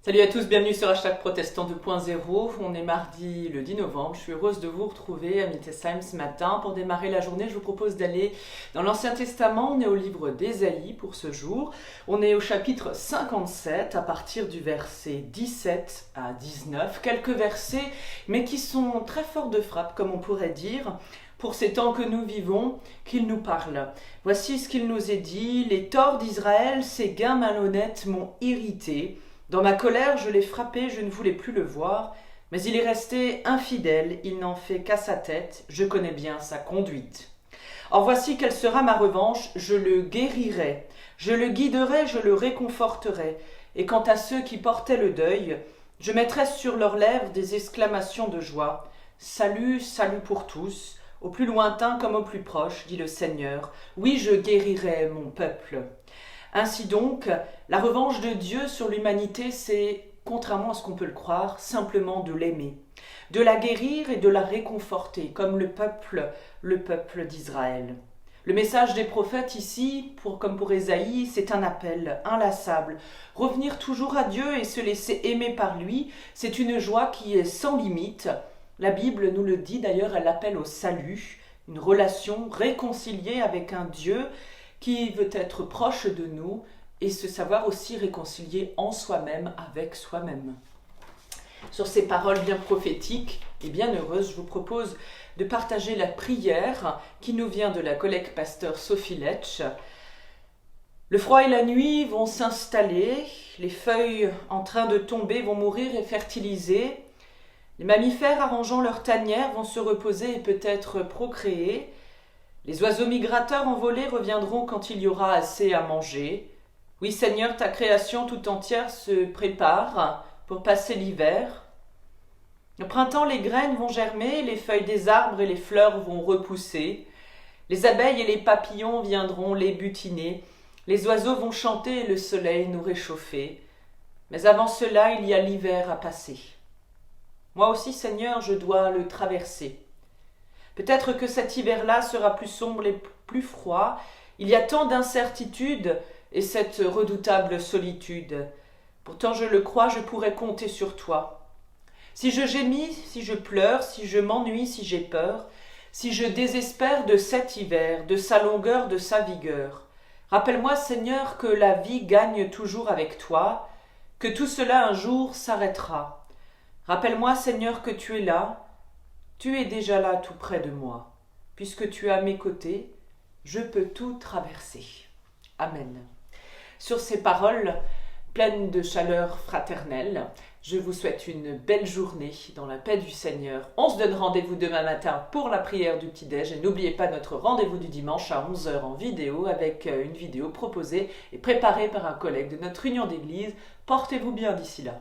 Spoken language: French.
Salut à tous, bienvenue sur Hashtag Protestant 2.0. On est mardi le 10 novembre. Je suis heureuse de vous retrouver à Mittesheim ce matin. Pour démarrer la journée, je vous propose d'aller dans l'Ancien Testament. On est au livre d'Ésaïe pour ce jour. On est au chapitre 57 à partir du verset 17 à 19. Quelques versets, mais qui sont très forts de frappe, comme on pourrait dire, pour ces temps que nous vivons, qu'il nous parle. Voici ce qu'il nous est dit. Les torts d'Israël, ces gains malhonnêtes m'ont irrité. Dans ma colère, je l'ai frappé, je ne voulais plus le voir, mais il est resté infidèle, il n'en fait qu'à sa tête, je connais bien sa conduite. Or voici quelle sera ma revanche, je le guérirai, je le guiderai, je le réconforterai, et quant à ceux qui portaient le deuil, je mettrai sur leurs lèvres des exclamations de joie. Salut, salut pour tous, au plus lointain comme au plus proche, dit le Seigneur, oui, je guérirai mon peuple. Ainsi donc, la revanche de Dieu sur l'humanité, c'est, contrairement à ce qu'on peut le croire, simplement de l'aimer, de la guérir et de la réconforter, comme le peuple d'Israël. Le message des prophètes ici, comme pour Ésaïe, c'est un appel inlassable. Revenir toujours à Dieu et se laisser aimer par lui, c'est une joie qui est sans limite. La Bible nous le dit d'ailleurs, elle appelle au salut, une relation réconciliée avec un Dieu qui veut être proche de nous et se savoir aussi réconcilier en soi-même avec soi-même. Sur ces paroles bien prophétiques et bien heureuses, je vous propose de partager la prière qui nous vient de la collègue pasteur Sophie Letch. Le froid et la nuit vont s'installer, les feuilles en train de tomber vont mourir et fertiliser, les mammifères arrangeant leurs tanières vont se reposer et peut-être procréer. Les oiseaux migrateurs envolés reviendront quand il y aura assez à manger. Oui, Seigneur, ta création tout entière se prépare pour passer l'hiver. Au printemps, les graines vont germer, les feuilles des arbres et les fleurs vont repousser. Les abeilles et les papillons viendront les butiner. Les oiseaux vont chanter et le soleil nous réchauffer. Mais avant cela, il y a l'hiver à passer. Moi aussi, Seigneur, je dois le traverser. Peut-être que cet hiver-là sera plus sombre et plus froid. Il y a tant d'incertitudes et cette redoutable solitude. Pourtant, je le crois, je pourrais compter sur toi. Si je gémis, si je pleure, si je m'ennuie, si j'ai peur, si je désespère de cet hiver, de sa longueur, de sa vigueur, rappelle-moi, Seigneur, que la vie gagne toujours avec toi, que tout cela un jour s'arrêtera. Rappelle-moi, Seigneur, que tu es là, tu es déjà là tout près de moi. Puisque tu es à mes côtés, je peux tout traverser. Amen. Sur ces paroles pleines de chaleur fraternelle, je vous souhaite une belle journée dans la paix du Seigneur. On se donne rendez-vous demain matin pour la prière du petit-déj. Et n'oubliez pas notre rendez-vous du dimanche à 11h en vidéo avec une vidéo proposée et préparée par un collègue de notre union d'église. Portez-vous bien d'ici là.